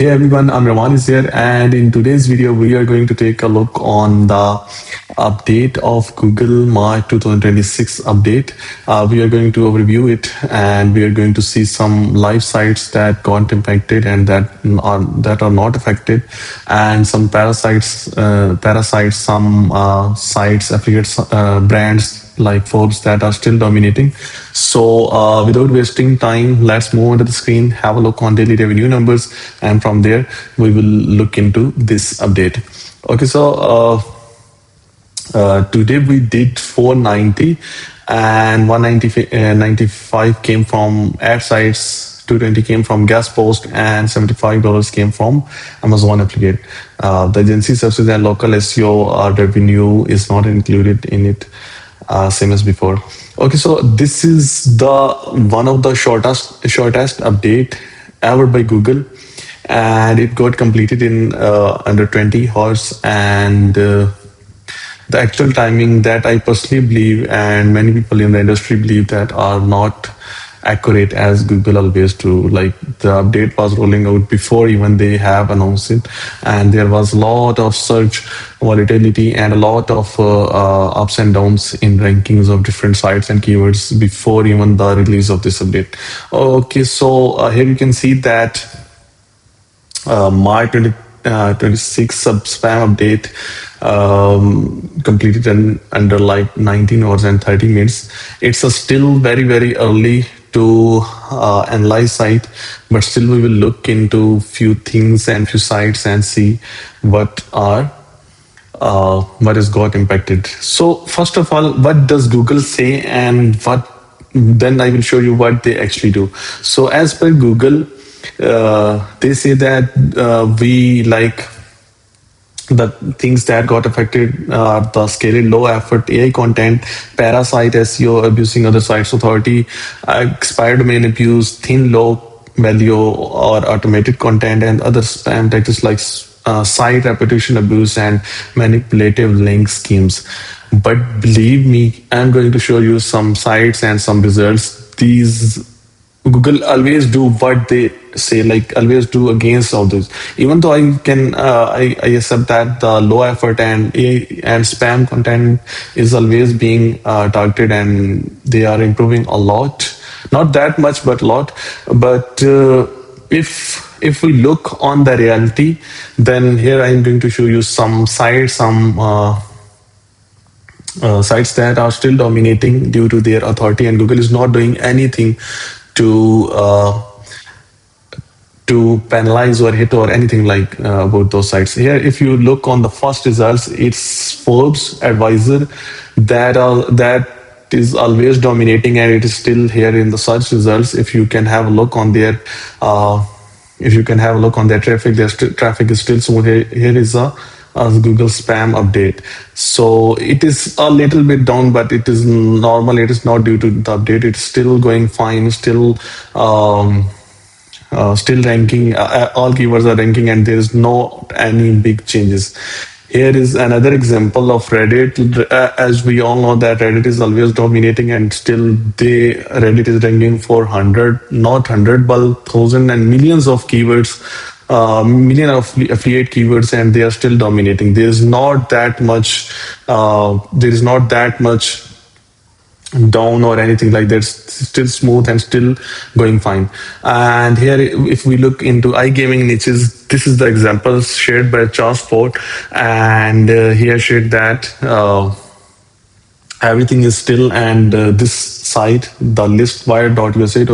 Hey everyone, I'm Raman is here, and in today's video, we are going to take a look on the update of Google March 2026 update. We are going to overview it, and we are going to see some live sites that got impacted and that are not affected, and some parasites, some sites, affiliates, brands like Forbes that are still dominating. So, without wasting time, let's move on to the screen, have a look on daily revenue numbers, and from there, we will look into this update. Okay, so today we did 490 and 195 came from ad sites, 220 came from gas post, and $75 came from Amazon affiliate. The agency services and local SEO revenue is not included in it, same as before. Okay, so this is the one of the shortest update ever by Google, and it got completed in under 20 hours. And the actual timing that I personally believe, and many people in the industry believe, that are not accurate as Google always do. Like, the update was rolling out before even they have announced it, and there was a lot of search volatility and a lot of ups and downs in rankings of different sites and keywords before even the release of this update. Okay, so here you can see that March 26 sub spam update completed in under like 19 hours and 30 minutes. It's a still very early to analyze site, but still we will look into few things and few sites and see what has got impacted. So first of all, what does Google say, and what then I will show you what they actually do. So as per Google, they say that we like the things that got affected are the scaly low effort AI content, parasite SEO, abusing other sites authority, expired domain abuse, thin low value or automated content, and other spam tactics like site reputation abuse and manipulative link schemes. But believe me, I'm going to show you some sites and some results. These Google always do what they say, like always do against all this. Even though I accept that the low effort and spam content is always being targeted, and they are improving a lot, not that much but a lot. But if we look on the reality, then here I'm going to show you some sites, some sites that are still dominating due to their authority, and Google is not doing anything to penalize or hit or anything like about those sites. Here, if you look on the first results, it's Forbes Advisor that is always dominating, and it is still here in the search results. If you can have a look on their traffic, their traffic is still smooth. Here is a Google spam update. So it is a little bit down, but it is normal. It is not due to the update. It's still going fine. Still ranking. All keywords are ranking, and there is no any big changes. Here is another example of Reddit. As we all know that Reddit is always dominating, and still Reddit is ranking for 100, not 100, but 1,000 and millions of keywords, million of affiliate keywords, and they are still dominating. There is not that much. Down or anything like that. It's still smooth and still going fine. And here, if we look into iGaming niches, this is the example shared by Charles Ford, and here shared that everything is still, and this site, the listwire.usa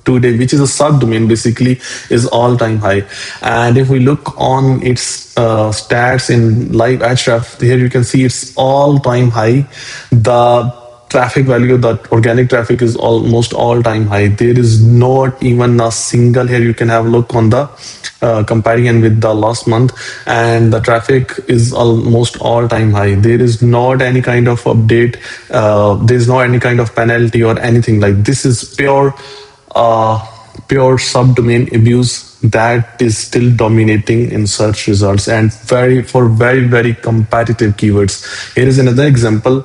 today, which is a subdomain basically, is all-time high. And if we look on its stats in live Ahrefs, here you can see it's all-time high. The traffic value, the organic traffic, is almost all-time high. There is not even a single, here you can have a look on the comparison with the last month, and the traffic is almost all-time high. There is not any kind of update, there is not any kind of penalty or anything like this. Is pure subdomain abuse that is still dominating in search results, and very competitive keywords. Here is another example,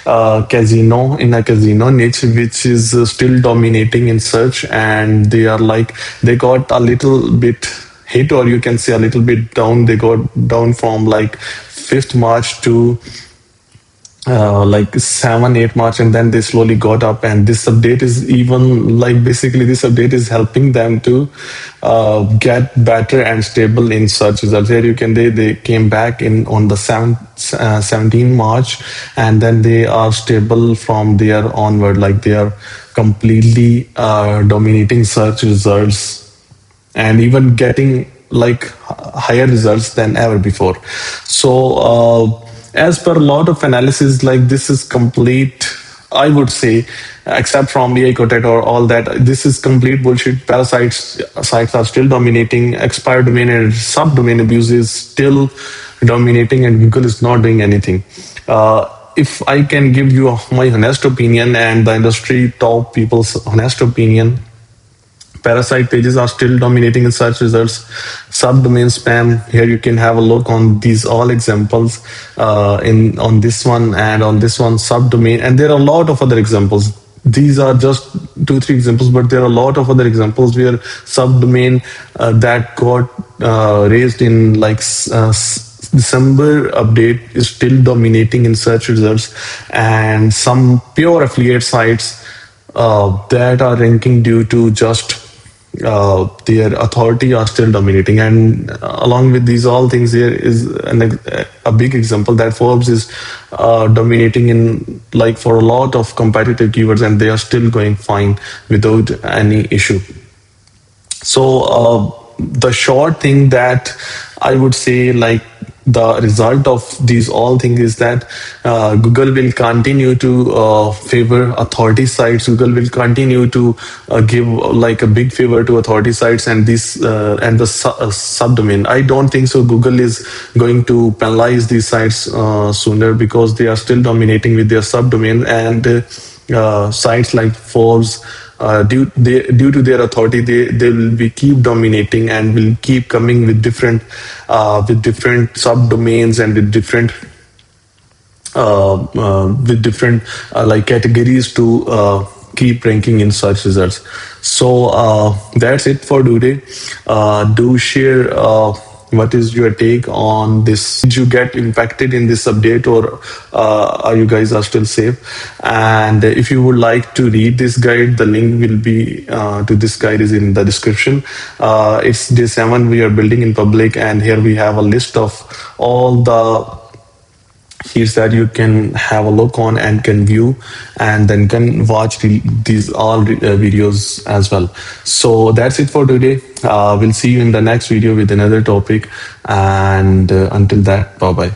casino, in a casino niche, which is still dominating in search, and they got a little bit hit, or you can say a little bit down. They got down from like 5th March to like 7 8 March, and then they slowly got up. And this update is even like, basically this update is helping them to get better and stable in search results. Here you can, they came back in on the 17 March, and then they are stable from there onward. Like they are completely dominating search results, and even getting like higher results than ever before. So as per a lot of analysis, like this is complete, I would say, except from AI Quartet or all that, this is complete bullshit. Parasites sites are still dominating. Expired domain and subdomain abuse is still dominating, and Google is not doing anything. If I can give you my honest opinion and the industry top people's honest opinion, parasite pages are still dominating in search results. Subdomain spam, here you can have a look on these all examples, in on this one and on this one, subdomain. And there are a lot of other examples. These are just 2 3 examples, but there are a lot of other examples where subdomain that got raised in like December update is still dominating in search results. And some pure affiliate sites that are ranking due to just their authority are still dominating. And along with these all things, there is a big example that Forbes is dominating in like for a lot of competitive keywords, and they are still going fine without any issue. So the short thing that I would say, like the result of these all things is that Google will continue to favor authority sites. Google will continue to give like a big favor to authority sites and this and the subdomain. I don't think so. Google is going to penalize these sites sooner, because they are still dominating with their subdomain. And sites like Forbes, due to their authority, they will be keep dominating and will keep coming with different subdomains and with different like categories to keep ranking in search results. So that's it for today. Do share what is your take on this. Did you get impacted in this update, or are you guys are still safe? And if you would like to read this guide, the link will be to this guide is in the description. It's day 7 we are building in public, and here we have a list of all the sheets that you can have a look on and can view, and then can watch these all videos as well. So that's it for today. We'll see you in the next video with another topic, and until that, bye bye.